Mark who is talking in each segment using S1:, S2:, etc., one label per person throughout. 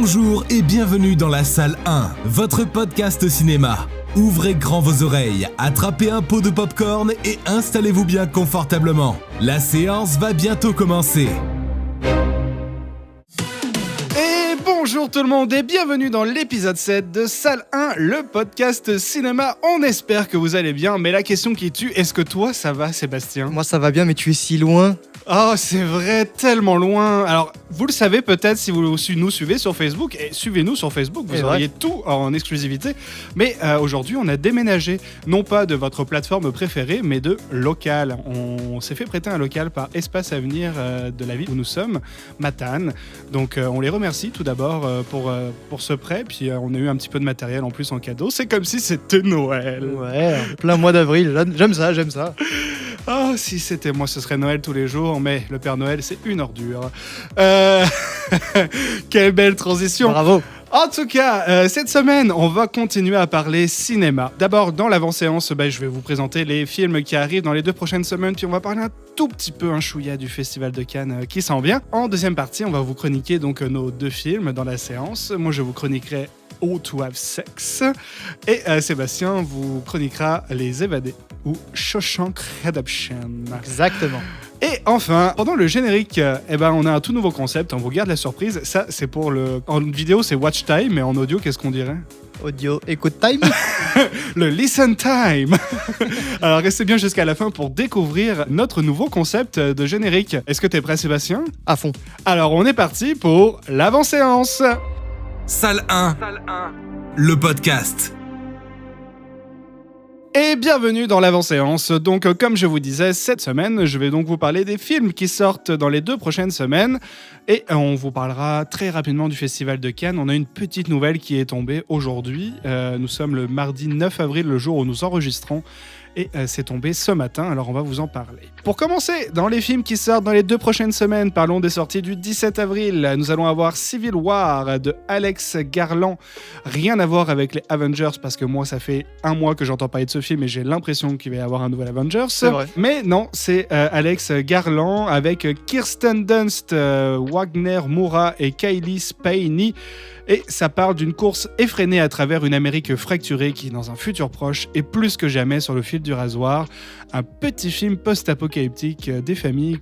S1: Bonjour et bienvenue dans la salle 1, votre podcast cinéma. Ouvrez grand vos oreilles, attrapez un pot de popcorn et installez-vous bien confortablement. La séance va bientôt commencer.
S2: Bonjour tout le monde et bienvenue dans l'épisode 7 de Salle 1, le podcast cinéma. On espère que vous allez bien, mais la question qui tue, est-ce que toi ça va Sébastien ?
S3: Moi ça va bien, mais tu es si loin.
S2: Oh, c'est vrai, tellement loin. Alors, vous le savez peut-être si vous nous suivez sur Facebook, et suivez-nous sur Facebook, vous auriez tout en exclusivité. Mais aujourd'hui, on a déménagé, non pas de votre plateforme préférée, mais de local. On s'est fait prêter un local par Espace Avenir de la ville où nous sommes, Matane. Donc, on les remercie tout d'abord pour ce prêt, puis on a eu un petit peu de matériel en plus en cadeau. C'est comme si c'était Noël.
S3: Ouais, en plein mois d'avril, j'aime ça.
S2: Oh, si c'était moi, ce serait Noël tous les jours, mais le Père Noël, c'est une ordure. Quelle belle transition.
S3: Bravo.
S2: En tout cas, cette semaine, on va continuer à parler cinéma. D'abord, dans l'avant-séance, je vais vous présenter les films qui arrivent dans les 2 prochaines semaines, puis on va parler un tout petit peu, un chouïa du Festival de Cannes qui s'en vient. En deuxième partie, on va vous chroniquer donc nos 2 films dans la séance. Moi, je vous chroniquerai Oh to Have Sex, et Sébastien vous chroniquera Les Évadés ou Shawshank Redemption.
S3: Exactement.
S2: Et enfin, pendant le générique, on a un tout nouveau concept, on vous garde la surprise. Ça, c'est pour le... En vidéo, c'est watch time, mais en audio, qu'est-ce qu'on dirait ?
S3: Audio écoute time.
S2: Le listen time. Alors, restez bien jusqu'à la fin pour découvrir notre nouveau concept de générique. Est-ce que t'es prêt, Sébastien ?
S3: À fond.
S2: Alors, on est parti pour l'avant-séance.
S1: Salle 1, le podcast.
S2: Et bienvenue dans l'avant-séance. Donc, comme je vous disais, cette semaine, je vais donc vous parler des films qui sortent dans les 2 prochaines semaines. Et on vous parlera très rapidement du Festival de Cannes. On a une petite nouvelle qui est tombée aujourd'hui. Nous sommes le mardi 9 avril, le jour où nous enregistrons. Et c'est tombé ce matin, alors on va vous en parler. Pour commencer, dans les films qui sortent dans les 2 prochaines semaines, parlons des sorties du 17 avril. Nous allons avoir Civil War de Alex Garland. Rien à voir avec les Avengers, parce que moi, ça fait 1 mois que j'entends parler de ce film et j'ai l'impression qu'il va y avoir un nouvel Avengers.
S3: C'est vrai.
S2: Mais non, c'est Alex Garland avec Kirsten Dunst, Wagner Moura et Kylie Spaeny. Et ça parle d'une course effrénée à travers une Amérique fracturée qui, dans un futur proche, est plus que jamais sur le fil du rasoir. Un petit film post-apocalyptique des familles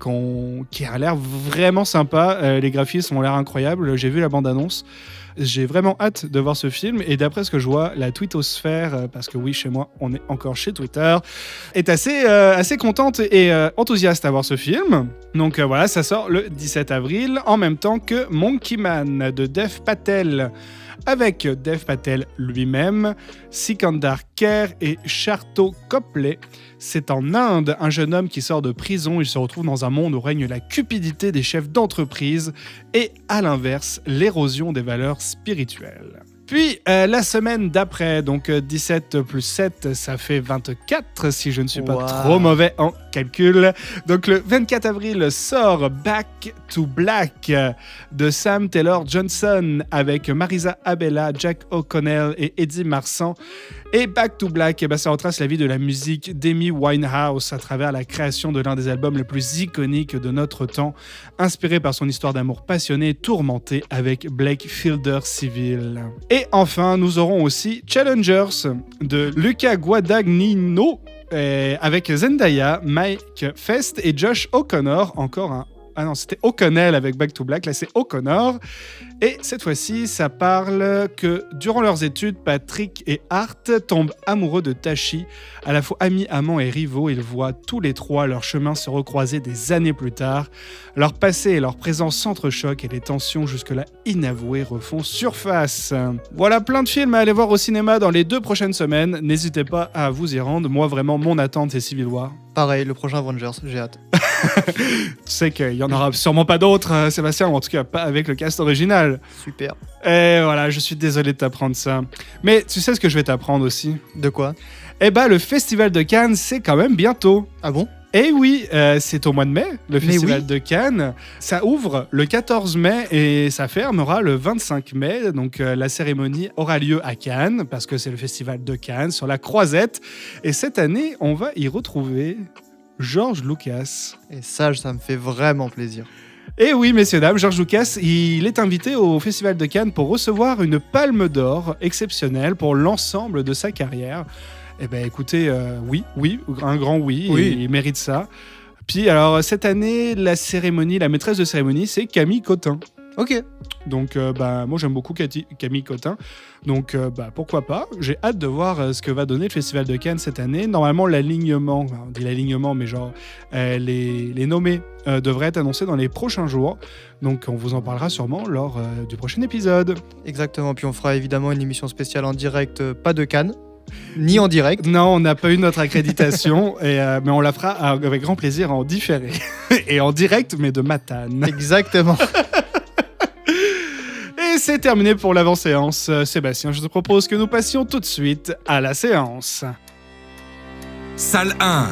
S2: qui a l'air vraiment sympa. Les graphismes ont l'air incroyables. J'ai vu la bande-annonce. J'ai vraiment hâte de voir ce film. Et d'après ce que je vois, la twittosphère, parce que oui, chez moi, on est encore chez Twitter, est assez contente et enthousiaste à voir ce film. Donc voilà, ça sort le 17 avril, en même temps que Monkey Man de Dev Patel. Avec Dev Patel lui-même, Sikandar Kher et Sharto Copley. C'est en Inde, un jeune homme qui sort de prison, il se retrouve dans un monde où règne la cupidité des chefs d'entreprise et, à l'inverse, l'érosion des valeurs spirituelles. Puis, la semaine d'après, donc 17 plus 7, ça fait 24, si je ne suis pas trop mauvais en calcul. Donc, le 24 avril sort Back to Black de Sam Taylor Johnson avec Marisa Abela, Jack O'Connell et Eddie Marsan. Et Back to Black, ça retrace la vie de la musique d'Amy Winehouse à travers la création de l'un des albums les plus iconiques de notre temps, inspiré par son histoire d'amour passionné et tourmenté avec Blake Fielder Civil. Et enfin, nous aurons aussi Challengers de Luca Guadagnino avec Zendaya, Mike Fest et Josh O'Connor, encore un... Ah non, c'était O'Connell avec Back to Black, là c'est O'Connor. Et cette fois-ci, ça parle que durant leurs études, Patrick et Art tombent amoureux de Tashi. À la fois amis, amants et rivaux, ils voient tous les 3 leurs chemins se recroiser des années plus tard. Leur passé et leur présent s'entrechoquent et les tensions jusque-là inavouées refont surface. Voilà plein de films à aller voir au cinéma dans les 2 prochaines semaines. N'hésitez pas à vous y rendre. Moi, vraiment, mon attente, c'est Civil War.
S3: Pareil, le prochain Avengers, j'ai hâte.
S2: Tu sais qu'il y en aura sûrement pas d'autres, Sébastien, ou en tout cas pas avec le cast original.
S3: Super.
S2: Et voilà, je suis désolé de t'apprendre ça. Mais tu sais ce que je vais t'apprendre aussi ?
S3: De quoi ?
S2: Le Festival de Cannes, c'est quand même bientôt.
S3: Ah bon ?
S2: Eh oui, c'est au mois de mai, le Festival de Cannes. Ça ouvre le 14 mai et ça fermera le 25 mai. Donc la cérémonie aura lieu à Cannes, parce que c'est le Festival de Cannes, sur la Croisette. Et cette année, on va y retrouver George Lucas.
S3: Et ça me fait vraiment plaisir.
S2: Et oui, messieurs, dames, George Lucas, il est invité au Festival de Cannes pour recevoir une palme d'or exceptionnelle pour l'ensemble de sa carrière. Eh bien, écoutez, oui, un grand oui,
S3: Oui.
S2: il mérite ça. Puis, alors, cette année, la maîtresse de cérémonie, c'est Camille Cotin.
S3: Ok.
S2: Donc, moi, j'aime beaucoup Camille Cotin. Donc, pourquoi pas. J'ai hâte de voir ce que va donner le Festival de Cannes cette année. Normalement, l'alignement, on dit l'alignement, mais genre, les nommés devraient être annoncés dans les prochains jours. Donc, on vous en parlera sûrement lors du prochain épisode.
S3: Exactement. Puis on fera évidemment une émission spéciale en direct, pas de Cannes, ni en direct.
S2: Non, on n'a pas eu notre accréditation, mais on la fera avec grand plaisir en différé. Et en direct, mais de Matane.
S3: Exactement.
S2: Et c'est terminé pour l'avant-séance. Sébastien, je te propose que nous passions tout de suite à la séance.
S1: Salle 1.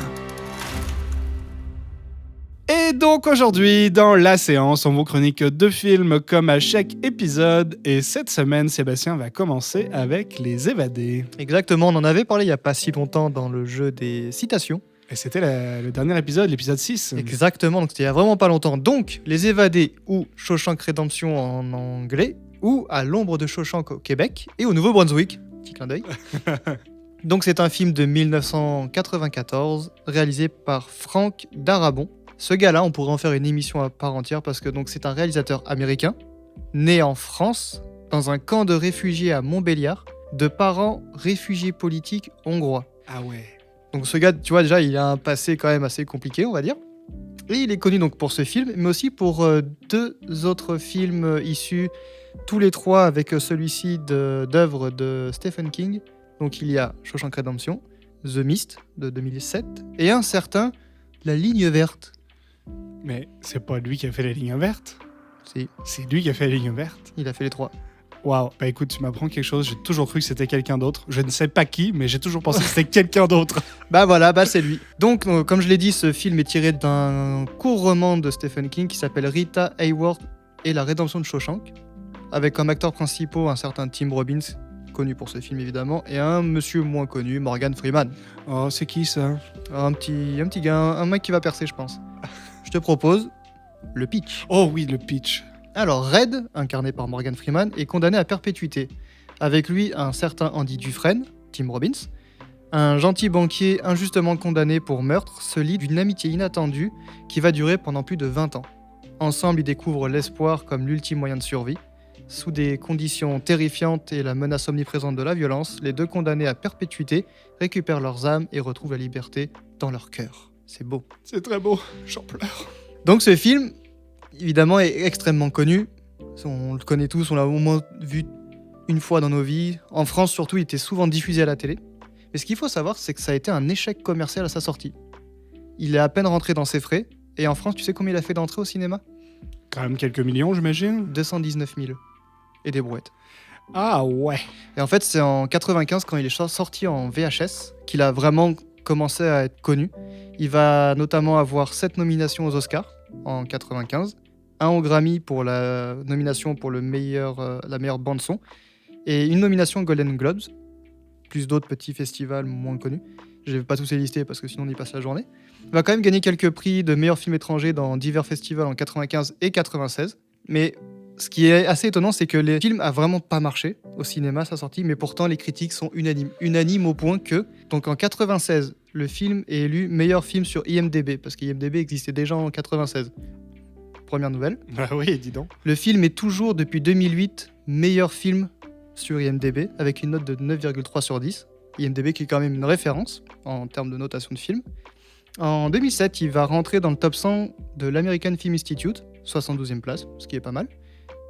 S2: Et donc aujourd'hui, dans la séance, on vous chronique 2 films comme à chaque épisode. Et cette semaine, Sébastien va commencer avec Les Évadés.
S3: Exactement. On en avait parlé il n'y a pas si longtemps dans le jeu des citations.
S2: Et c'était le dernier épisode, l'épisode 6.
S3: Exactement. Donc c'était il y a vraiment pas longtemps. Donc, Les Évadés ou Shawshank Redemption en anglais ou À l'ombre de Shawshank au Québec et au Nouveau-Brunswick. Petit clin d'œil. Donc c'est un film de 1994 réalisé par Frank Darabont. Ce gars-là, on pourrait en faire une émission à part entière parce que donc c'est un réalisateur américain né en France dans un camp de réfugiés à Montbéliard de parents réfugiés politiques hongrois.
S2: Ah ouais.
S3: Donc ce gars, tu vois déjà, il a un passé quand même assez compliqué, on va dire. Et il est connu donc pour ce film, mais aussi pour 2 autres films issus tous les 3 avec celui-ci d'œuvres de Stephen King. Donc il y a Shawshank Redemption, The Mist de 2007 et un certain La Ligne Verte.
S2: Mais c'est pas lui qui a fait la ligne verte.
S3: Si,
S2: C'est lui qui a fait la ligne verte.
S3: il a fait les 3.
S2: Waouh. Bah écoute, tu m'apprends quelque chose. J'ai toujours cru que c'était quelqu'un d'autre. Je ne sais pas qui, mais j'ai toujours pensé que c'était quelqu'un d'autre.
S3: Bah voilà, bah c'est lui. Donc, comme je l'ai dit, ce film est tiré d'un court roman de Stephen King qui s'appelle Rita Hayworth et la rédemption de Shawshank, avec comme acteurs principaux un certain Tim Robbins, connu pour ce film évidemment, et un monsieur moins connu, Morgan Freeman.
S2: Oh, c'est qui ça?
S3: Un petit gars, un mec qui va percer, je pense. Je te propose le pitch.
S2: Oh oui, le pitch.
S3: Alors, Red, incarné par Morgan Freeman, est condamné à perpétuité. Avec lui, un certain Andy Dufresne, Tim Robbins, un gentil banquier injustement condamné pour meurtre, se lie d'une amitié inattendue qui va durer pendant plus de 20 ans. Ensemble, ils découvrent l'espoir comme l'ultime moyen de survie. Sous des conditions terrifiantes et la menace omniprésente de la violence, les 2 condamnés à perpétuité récupèrent leurs âmes et retrouvent la liberté dans leur cœur. C'est beau.
S2: C'est très beau. J'en pleure.
S3: Donc ce film, évidemment, est extrêmement connu. On le connaît tous, on l'a au moins vu une fois dans nos vies. En France, surtout, il était souvent diffusé à la télé. Mais ce qu'il faut savoir, c'est que ça a été un échec commercial à sa sortie. Il est à peine rentré dans ses frais. Et en France, tu sais combien il a fait d'entrées au cinéma?
S2: Quand même quelques millions, j'imagine.
S3: 219 000. Et des brouettes.
S2: Ah ouais.
S3: Et en fait, c'est en 95, quand il est sorti en VHS, qu'il a vraiment commencé à être connu. Il va notamment avoir 7 nominations aux Oscars en 95, un au Grammy pour la nomination pour la meilleure bande-son, et une nomination aux Golden Globes, plus d'autres petits festivals moins connus. Je ne vais pas tous les lister parce que sinon on y passe la journée. Il va quand même gagner quelques prix de meilleur film étranger dans divers festivals en 95 et 96. Mais ce qui est assez étonnant, c'est que le film a vraiment pas marché au cinéma à sa sortie, mais pourtant les critiques sont unanimes. Unanimes au point que, donc en 96, le film est élu meilleur film sur IMDb, parce qu'IMDb existait déjà en 96. Première nouvelle.
S2: Bah oui, dis donc.
S3: Le film est toujours, depuis 2008, meilleur film sur IMDb, avec une note de 9,3 sur 10. IMDb qui est quand même une référence en termes de notation de film. En 2007, il va rentrer dans le top 100 de l'American Film Institute, 72e place, ce qui est pas mal.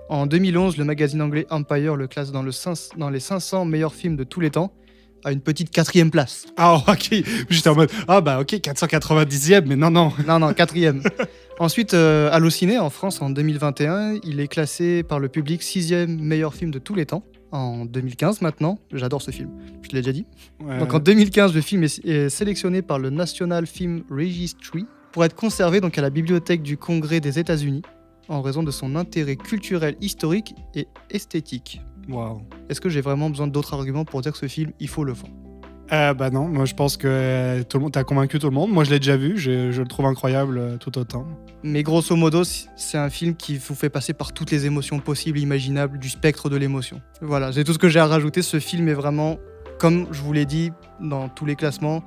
S3: En 2011, le magazine anglais Empire le classe dans les 500 meilleurs films de tous les temps, à une petite 4e place.
S2: Ah ok. J'étais en mode, ah bah ok, 490e, mais non.
S3: Non, 4e. Ensuite, Allociné, en France, en 2021, il est classé par le public 6e meilleur film de tous les temps. En 2015 maintenant, j'adore ce film, je te l'ai déjà dit.
S2: Ouais.
S3: Donc en 2015, le film est sélectionné par le National Film Registry pour être conservé donc à la bibliothèque du Congrès des États-Unis en raison de son intérêt culturel, historique et esthétique.
S2: Waouh.
S3: Est-ce que j'ai vraiment besoin d'autres arguments pour dire que ce film, il faut le voir?
S2: Non, moi je pense que tout le monde, t'as convaincu tout le monde. Moi je l'ai déjà vu, je le trouve incroyable tout autant.
S3: Mais grosso modo, c'est un film qui vous fait passer par toutes les émotions possibles, imaginables, du spectre de l'émotion. Voilà, c'est tout ce que j'ai à rajouter. Ce film est vraiment, comme je vous l'ai dit dans tous les classements,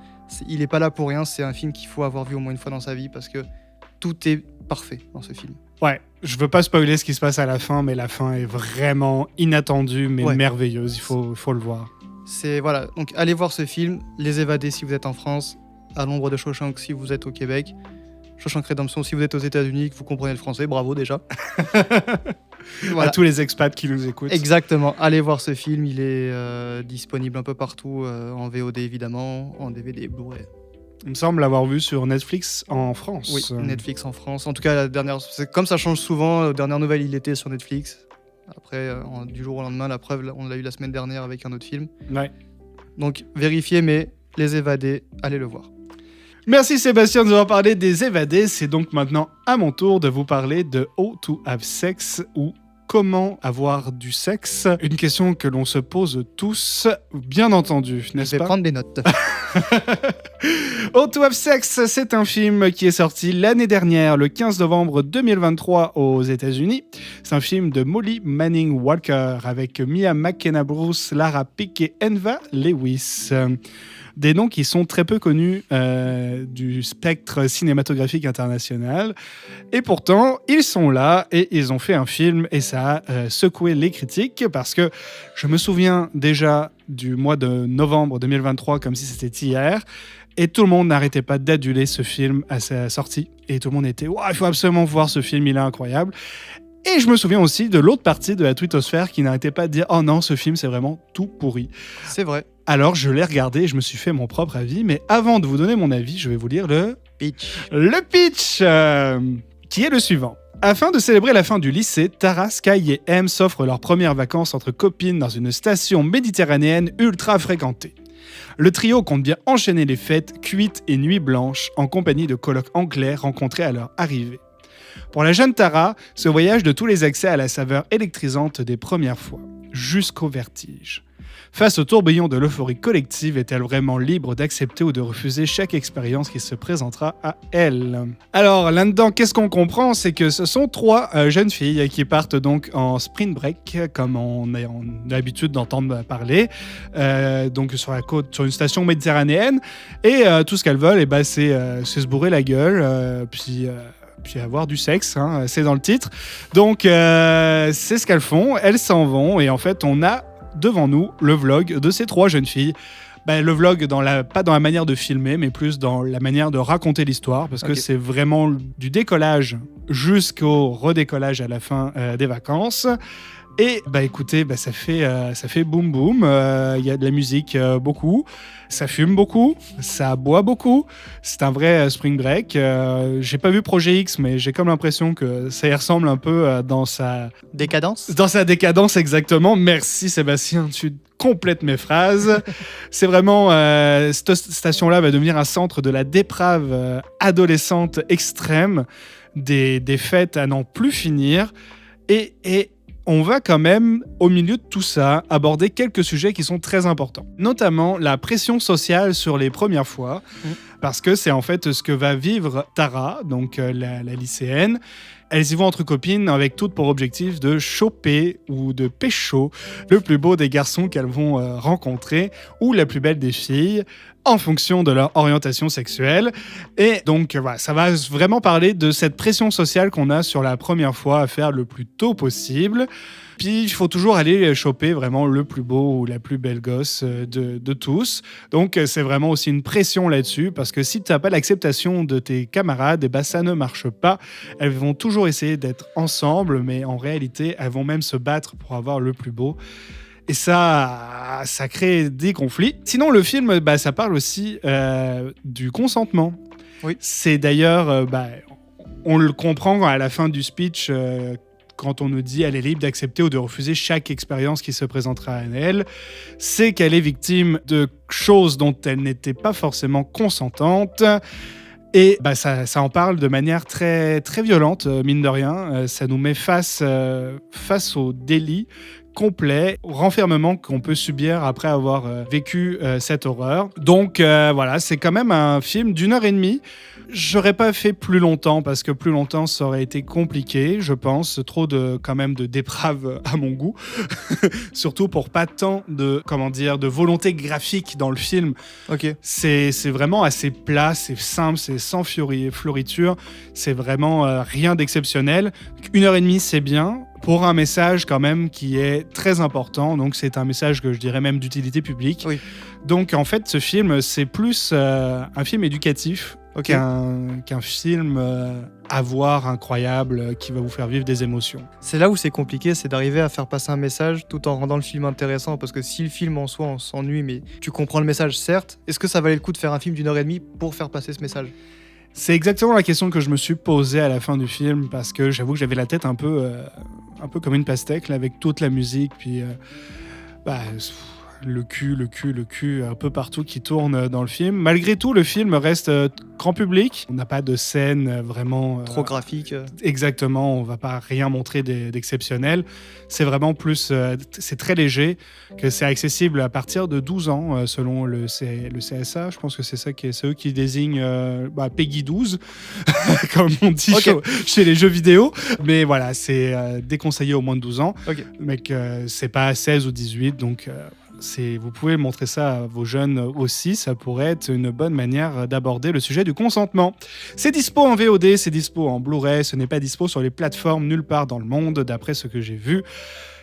S3: il n'est pas là pour rien. C'est un film qu'il faut avoir vu au moins une fois dans sa vie parce que tout est parfait dans ce film.
S2: Ouais, je veux pas spoiler ce qui se passe à la fin, mais la fin est vraiment inattendue, mais merveilleuse. Il faut le voir.
S3: Voilà, donc allez voir ce film, Les Évadés si vous êtes en France, À l'ombre de Shawshank si vous êtes au Québec, Shawshank Redemption si vous êtes aux États-Unis, que vous comprenez le français, bravo déjà.
S2: Voilà. À tous les expats qui nous écoutent.
S3: Exactement, allez voir ce film, il est disponible un peu partout, en VOD évidemment, en DVD, Blu-ray.
S2: Il me semble l'avoir vu sur Netflix en France.
S3: Oui, Netflix en France. En tout cas, comme ça change souvent, la dernière nouvelle, il était sur Netflix. Après, du jour au lendemain, la preuve, on l'a eu la semaine dernière avec un autre film.
S2: Ouais.
S3: Donc, vérifiez, mais Les Évadés, allez le voir.
S2: Merci Sébastien de nous avoir parlé des Évadés. C'est donc maintenant à mon tour de vous parler de How to Have Sex ou Comment avoir du sexe. Une question que l'on se pose tous, bien entendu, n'est-ce pas ?
S3: Je vais prendre des notes.
S2: How to Have Sex, c'est un film qui est sorti l'année dernière, le 15 novembre 2023 aux États-Unis. C'est un film de Molly Manning Walker avec Mia McKenna-Bruce, Lara Pick et Enva Lewis. Des noms qui sont très peu connus du spectre cinématographique international. Et pourtant, ils sont là et ils ont fait un film et ça a secoué les critiques parce que je me souviens déjà du mois de novembre 2023 comme si c'était hier. Et tout le monde n'arrêtait pas d'aduler ce film à sa sortie. Et tout le monde était « Wow, il faut absolument voir ce film, il est incroyable ». Et je me souviens aussi de l'autre partie de la twittosphère qui n'arrêtait pas de dire « Oh non, ce film, c'est vraiment tout pourri ».
S3: C'est vrai.
S2: Alors, je l'ai regardé et je me suis fait mon propre avis. Mais avant de vous donner mon avis, je vais vous lire le
S3: pitch.
S2: Le pitch, qui est le suivant. Afin de célébrer la fin du lycée, Tara, Sky et M s'offrent leurs premières vacances entre copines dans une station méditerranéenne ultra fréquentée. Le trio compte bien enchaîner les fêtes, cuites et nuits blanches en compagnie de colocs anglais rencontrés à leur arrivée. Pour la jeune Tara, ce voyage de tous les accès à la saveur électrisante des premières fois, jusqu'au vertige. Face au tourbillon de l'euphorie collective, est-elle vraiment libre d'accepter ou de refuser chaque expérience qui se présentera à elle ? Alors là-dedans, qu'est-ce qu'on comprend ? C'est que ce sont 3 jeunes filles qui partent donc en spring break, comme on a l'habitude d'entendre parler, donc sur la côte, sur une station méditerranéenne, et tout ce qu'elles veulent, c'est se bourrer la gueule, puis avoir du sexe, hein, c'est dans le titre. Donc c'est ce qu'elles font, elles s'en vont, et en fait on a devant nous le vlog de ces 3 jeunes filles. Le vlog, pas dans la manière de filmer, mais plus dans la manière de raconter l'histoire, parce que c'est vraiment du décollage jusqu'au redécollage à la fin des vacances. Et écoutez, ça fait boum boum, y a de la musique beaucoup, ça fume beaucoup, ça boit beaucoup, c'est un vrai spring break. J'ai pas vu Projet X, mais j'ai comme l'impression que ça y ressemble un peu dans sa
S3: décadence.
S2: Dans sa décadence, exactement. Merci Sébastien, tu complètes mes phrases. C'est vraiment, cette station-là va devenir un centre de la déprave adolescente extrême, des fêtes à n'en plus finir, et on va quand même, au milieu de tout ça, aborder quelques sujets qui sont très importants. Notamment la pression sociale sur les premières fois, parce que c'est en fait ce que va vivre Tara, donc la lycéenne. Elles y vont entre copines avec toutes pour objectif de choper ou de pécho le plus beau des garçons qu'elles vont rencontrer ou la plus belle des filles en fonction de leur orientation sexuelle. Et donc voilà, ça va vraiment parler de cette pression sociale qu'on a sur la première fois à faire le plus tôt possible. Puis il faut toujours aller choper vraiment le plus beau ou la plus belle gosse de tous. Donc c'est vraiment aussi une pression là-dessus, parce que si tu n'as pas l'acceptation de tes camarades, ça ne marche pas. Elles vont toujours essayer d'être ensemble, mais en réalité, elles vont même se battre pour avoir le plus beau. Et ça crée des conflits. Sinon, le film, ça parle aussi du consentement.
S3: Oui.
S2: C'est d'ailleurs, on le comprend à la fin du speech, quand on nous dit elle est libre d'accepter ou de refuser chaque expérience qui se présentera à elle, c'est qu'elle est victime de choses dont elle n'était pas forcément consentante. Et ça en parle de manière très, très violente, mine de rien. Ça nous met face au délit complet, renfermement qu'on peut subir après avoir vécu cette horreur. Donc voilà, c'est quand même un film d'1h30. J'aurais pas fait plus longtemps parce que plus longtemps ça aurait été compliqué, je pense. Trop quand même de déprave à mon goût. Surtout pour pas tant de volonté graphique dans le film.
S3: Ok.
S2: C'est vraiment assez plat, c'est simple, c'est sans fioriture. C'est vraiment rien d'exceptionnel. 1h30 c'est bien. Pour un message quand même qui est très important, donc c'est un message que je dirais même d'utilité publique.
S3: Oui.
S2: Donc en fait ce film c'est plus un film éducatif qu'un film à voir incroyable qui va vous faire vivre des émotions.
S3: C'est là où c'est compliqué, c'est d'arriver à faire passer un message tout en rendant le film intéressant, parce que si le film en soi on s'ennuie mais tu comprends le message certes, est-ce que ça valait le coup de faire un film d'1h30 pour faire passer ce message ?
S2: C'est exactement la question que je me suis posée à la fin du film, parce que j'avoue que j'avais la tête un peu comme une pastèque là, avec toute la musique, puis le cul un peu partout qui tourne dans le film. Malgré tout, le film reste grand public. On n'a pas de scène vraiment...
S3: Trop graphique.
S2: Exactement, on va pas rien montrer d'exceptionnel. C'est vraiment plus... c'est très léger, que c'est accessible à partir de 12 ans, selon le CSA. Je pense que c'est eux qui désignent Peggy 12, comme on dit chez les jeux vidéo. Mais voilà, c'est déconseillé au moins de 12 ans. Okay. Mais que c'est pas 16 ou 18, donc... vous pouvez montrer ça à vos jeunes aussi, ça pourrait être une bonne manière d'aborder le sujet du consentement. C'est dispo en VOD, c'est dispo en Blu-ray, ce n'est pas dispo sur les plateformes nulle part dans le monde, d'après ce que j'ai vu.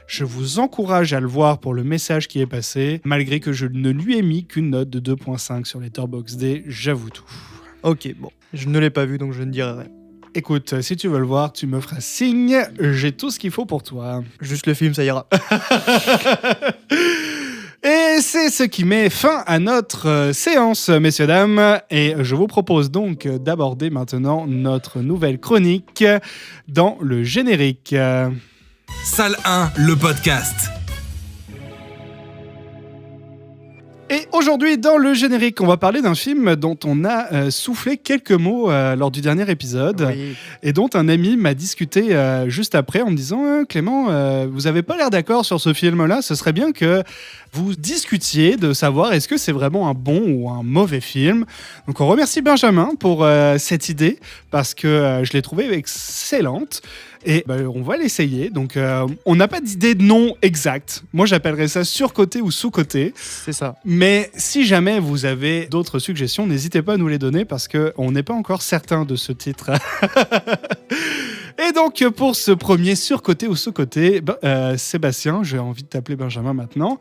S2: Je vous encourage à le voir pour le message qui est passé, malgré que je ne lui ai mis qu'une note de 2.5 sur Letterboxd, j'avoue tout.
S3: Ok, bon, je ne l'ai pas vu donc je ne dirai rien.
S2: Écoute, si tu veux le voir, tu me feras signe, j'ai tout ce qu'il faut pour toi.
S3: Juste le film, ça ira.
S2: Et c'est ce qui met fin à notre séance, messieurs, dames. Et je vous propose donc d'aborder maintenant notre nouvelle chronique dans le générique.
S1: Salle 1, le podcast.
S2: Et aujourd'hui, dans le générique, on va parler d'un film dont on a soufflé quelques mots lors du dernier épisode, oui. Et dont un ami m'a discuté juste après en me disant « Clément, vous avez pas l'air d'accord sur ce film-là, ce serait bien que vous discutiez de savoir est-ce que c'est vraiment un bon ou un mauvais film. » Donc on remercie Benjamin pour cette idée, parce que je l'ai trouvée excellente. Et on va l'essayer. Donc, on n'a pas d'idée de nom exact. Moi, j'appellerais ça surcoté ou sous-coté.
S3: C'est ça.
S2: Mais si jamais vous avez d'autres suggestions, n'hésitez pas à nous les donner parce qu'on n'est pas encore certain de ce titre. Et donc, pour ce premier surcoté ou sous-coté, Sébastien, j'ai envie de t'appeler Benjamin maintenant.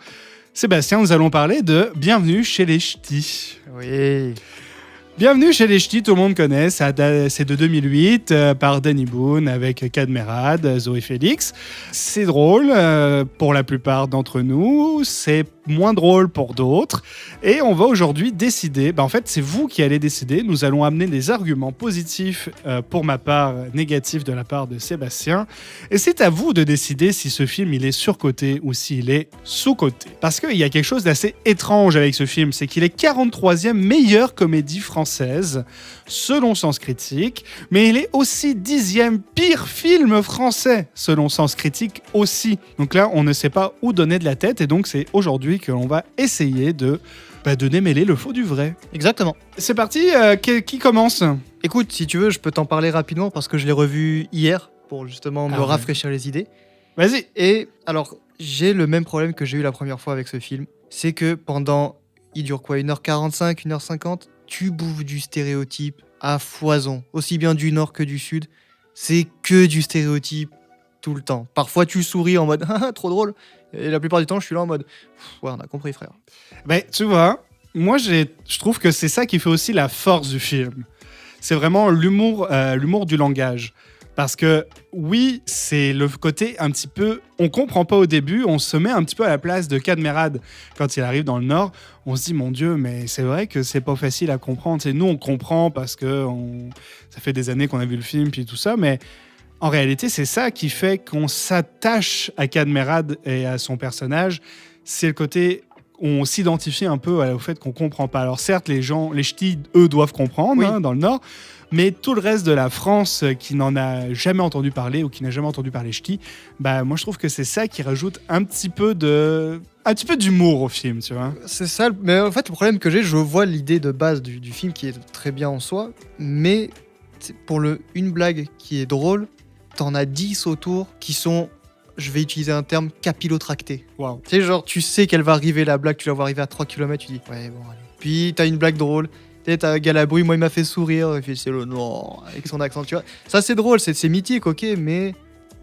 S2: Sébastien, nous allons parler de Bienvenue chez les Ch'tis.
S3: Oui.
S2: Bienvenue chez les Ch'tis, tout le monde connaît, c'est de 2008 par Danny Boone avec Kad Merad, Zoé Félix. C'est drôle pour la plupart d'entre nous, c'est moins drôle pour d'autres. Et on va aujourd'hui décider, en fait c'est vous qui allez décider, nous allons amener des arguments positifs pour ma part, négatifs de la part de Sébastien. Et c'est à vous de décider si ce film il est surcoté ou s'il est sous-coté. Parce qu'il y a quelque chose d'assez étrange avec ce film, c'est qu'il est 43e meilleure comédie française, selon Sens Critique, mais il est aussi 10e pire film français, selon Sens Critique aussi. Donc là, on ne sait pas où donner de la tête, et donc c'est aujourd'hui que l'on va essayer de démêler le faux du vrai.
S3: Exactement.
S2: C'est parti, qui commence ?
S3: Écoute, si tu veux, je peux t'en parler rapidement, parce que je l'ai revu hier, pour justement me rafraîchir les idées.
S2: Vas-y.
S3: Et alors, j'ai le même problème que j'ai eu la première fois avec ce film, c'est que pendant, il dure quoi, 1h45, 1h50 ? Tu bouffes du stéréotype à foison, aussi bien du nord que du sud. C'est que du stéréotype tout le temps. Parfois, tu souris en mode « trop drôle ». Et la plupart du temps, je suis là en mode « ouais, on a compris, frère ».
S2: Tu vois, moi, je trouve que c'est ça qui fait aussi la force du film. C'est vraiment l'humour du langage. Parce que oui, c'est le côté un petit peu... On comprend pas au début, on se met un petit peu à la place de Kad Merad quand il arrive dans le Nord. On se dit, mon Dieu, mais c'est vrai que c'est pas facile à comprendre. Nous, on comprend parce que ça fait des années qu'on a vu le film puis tout ça, mais en réalité, c'est ça qui fait qu'on s'attache à Kad Merad et à son personnage. C'est le côté... on s'identifie un peu au fait qu'on comprend pas. Alors certes, les ch'tis, eux, doivent comprendre
S3: Oui.
S2: dans le Nord, mais tout le reste de la France qui n'en a jamais entendu parler ou qui n'a jamais entendu parler ch'ti, bah moi je trouve que c'est ça qui rajoute un petit peu d'humour au film, tu vois.
S3: C'est ça, mais en fait, le problème que j'ai, je vois l'idée de base du film qui est très bien en soi, mais pour une blague qui est drôle, t'en as 10 autour qui sont, je vais utiliser un terme, capillotractés.
S2: Waouh.
S3: Tu sais, genre, tu sais qu'elle va arriver, la blague, tu la vois arriver à 3 km, tu dis, ouais, bon, allez. Puis t'as une blague drôle. Tu sais, t'as Galabru, moi il m'a fait sourire, il fait c'est le Nord, avec son accent, tu vois. Ça c'est drôle, c'est mythique, ok, mais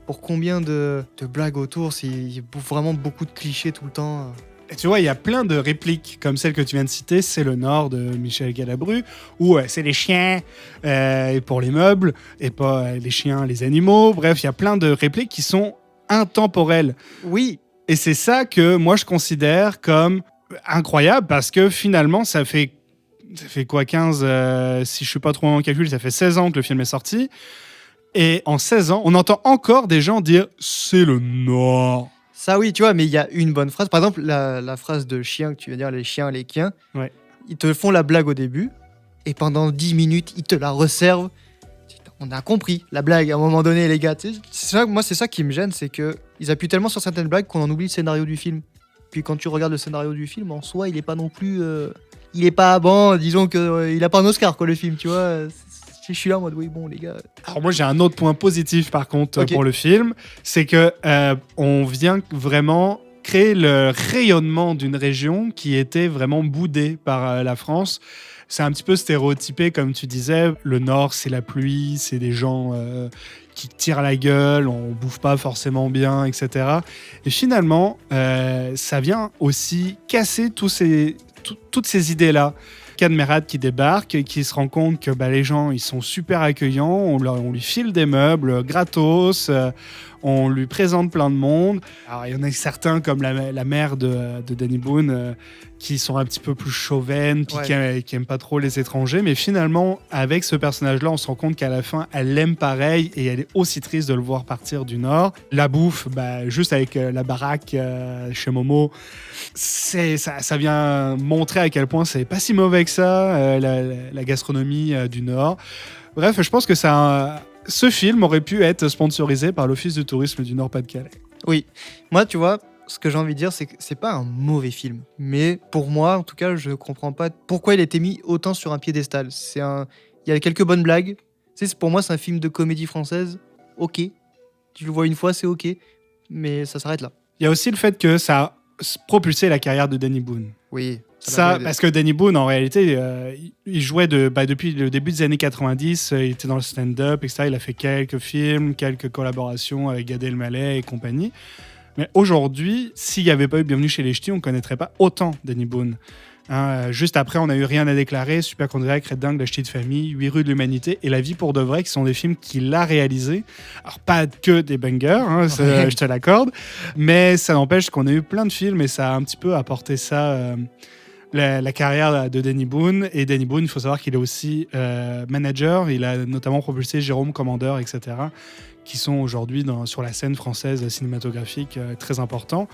S3: pour combien de blagues autour, il y a vraiment beaucoup de clichés tout le temps.
S2: Et tu vois, il y a plein de répliques comme celle que tu viens de citer, c'est le Nord de Michel Galabru, où c'est les chiens et pour les meubles, et pas les chiens, les animaux. Bref, il y a plein de répliques qui sont intemporelles.
S3: Oui,
S2: Et c'est ça que moi je considère comme incroyable, parce que finalement, ça fait quoi, 15, si je suis pas trop en calcul, ça fait 16 ans que le film est sorti. Et en 16 ans, on entend encore des gens dire « c'est le Nord ».
S3: ça oui, tu vois, mais il y a une bonne phrase. Par exemple, la phrase de chien que tu veux dire, les chiens, les quiens,
S2: Ouais.
S3: ils te font la blague au début, et pendant 10 minutes, ils te la resservent. On a compris la blague à un moment donné, les gars. Tu sais, moi, c'est ça qui me gêne, c'est qu'ils appuient tellement sur certaines blagues qu'on en oublie le scénario du film. Puis quand tu regardes le scénario du film, en soi, il est pas non plus... il est pas bon, disons que il a pas un Oscar, quoi, le film, tu vois. Je suis là en mode, oui, bon, les gars.
S2: Alors moi j'ai un autre point positif par contre
S3: Ok.
S2: pour le film, c'est que on vient vraiment créer le rayonnement d'une région qui était vraiment boudée par la France. C'est un petit peu stéréotypé, comme tu disais. Le Nord, c'est la pluie, c'est des gens qui tirent la gueule, on bouffe pas forcément bien, etc. Et finalement, ça vient aussi casser toutes ces idées-là. Cadmerade qui débarque, qui se rend compte que les gens ils sont super accueillants, on lui file des meubles gratos, on lui présente plein de monde. Alors il y en a certains comme la mère de Danny Boone qui sont un petit peu plus chauvines, puis
S3: Ouais.
S2: qui aiment pas trop les étrangers, mais finalement avec ce personnage-là on se rend compte qu'à la fin elle l'aime pareil et elle est aussi triste de le voir partir du Nord. La bouffe, juste avec la baraque chez Momo, ça vient montrer à quel point c'est pas si mauvais que ça, la gastronomie du Nord. Bref, je pense que ce film aurait pu être sponsorisé par l'Office du tourisme du Nord-Pas-de-Calais.
S3: Oui. Moi, tu vois, ce que j'ai envie de dire, c'est que c'est pas un mauvais film. Mais pour moi, en tout cas, je comprends pas pourquoi il a été mis autant sur un piédestal. Il y a quelques bonnes blagues. Tu sais, pour moi, c'est un film de comédie française. Ok. Tu le vois une fois, c'est ok. Mais ça s'arrête là.
S2: Il y a aussi le fait que ça a propulsé la carrière de Danny Boone.
S3: Oui.
S2: Ça, parce que Danny Boone, en réalité, il jouait depuis le début des années 90, il était dans le stand-up, etc. Il a fait quelques films, quelques collaborations avec Gad Elmaleh et compagnie. Mais aujourd'hui, s'il n'y avait pas eu Bienvenue chez les Ch'tis, on ne connaîtrait pas autant Danny Boone. Juste après, on a eu Rien à déclarer, Super Condrac, Red Dingue, La Ch'ti de famille, 8 rues de l'humanité et La vie pour de vrai, qui sont des films qu'il a réalisés. Alors, pas que des bangers, je te l'accorde, mais ça n'empêche qu'on a eu plein de films et ça a un petit peu apporté ça... La carrière de Danny Boone. Et Danny Boone, il faut savoir qu'il est aussi manager. Il a notamment propulsé Jérôme Commandeur, etc., qui sont aujourd'hui sur la scène française cinématographique très importants.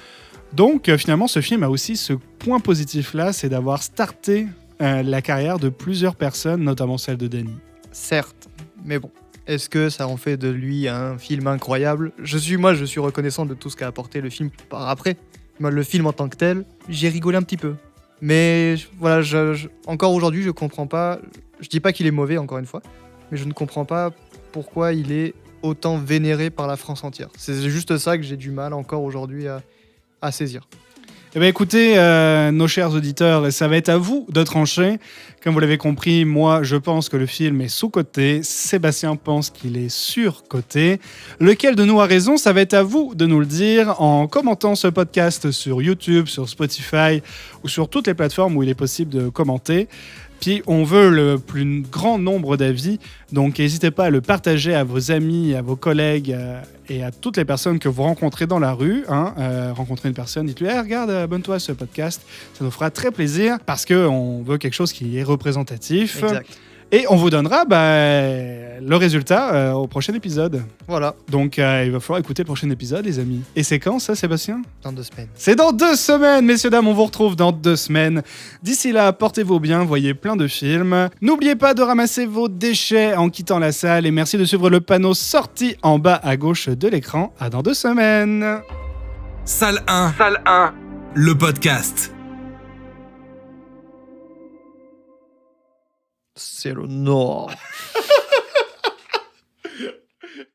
S2: Donc, finalement, ce film a aussi ce point positif-là, c'est d'avoir starté la carrière de plusieurs personnes, notamment celle de Danny.
S3: Certes, mais bon. Est-ce que ça en fait de lui un film incroyable ? Je suis reconnaissant de tout ce qu'a apporté le film par après. Moi, le film en tant que tel, j'ai rigolé un petit peu. Mais voilà, encore aujourd'hui, je comprends pas. Je dis pas qu'il est mauvais, encore une fois, mais je ne comprends pas pourquoi il est autant vénéré par la France entière. C'est juste ça que j'ai du mal encore aujourd'hui à saisir.
S2: Eh bien, écoutez, nos chers auditeurs, ça va être à vous de trancher. Comme vous l'avez compris, moi, je pense que le film est sous-coté. Sébastien pense qu'il est sur-coté. Lequel de nous a raison ? Ça va être à vous de nous le dire en commentant ce podcast sur YouTube, sur Spotify ou sur toutes les plateformes où il est possible de commenter. Puis on veut le plus grand nombre d'avis, donc n'hésitez pas à le partager à vos amis, à vos collègues et à toutes les personnes que vous rencontrez dans la rue. Rencontrez une personne, dites-lui hey, « Regarde, abonne-toi à ce podcast », ça nous fera très plaisir parce qu'on veut quelque chose qui est représentatif.
S3: Exact.
S2: Et on vous donnera le résultat au prochain épisode.
S3: Voilà,
S2: Donc il va falloir écouter le prochain épisode, les amis. Et c'est quand ça, Sébastien ?
S3: dans 2 semaines.
S2: C'est dans 2 semaines, messieurs, dames, on vous retrouve dans 2 semaines. D'ici là, portez-vous bien, voyez plein de films. N'oubliez pas de ramasser vos déchets en quittant la salle et merci de suivre le panneau sorti en bas à gauche de l'écran. À dans 2 semaines.
S1: Salle 1, le podcast.
S3: C'est le Nord.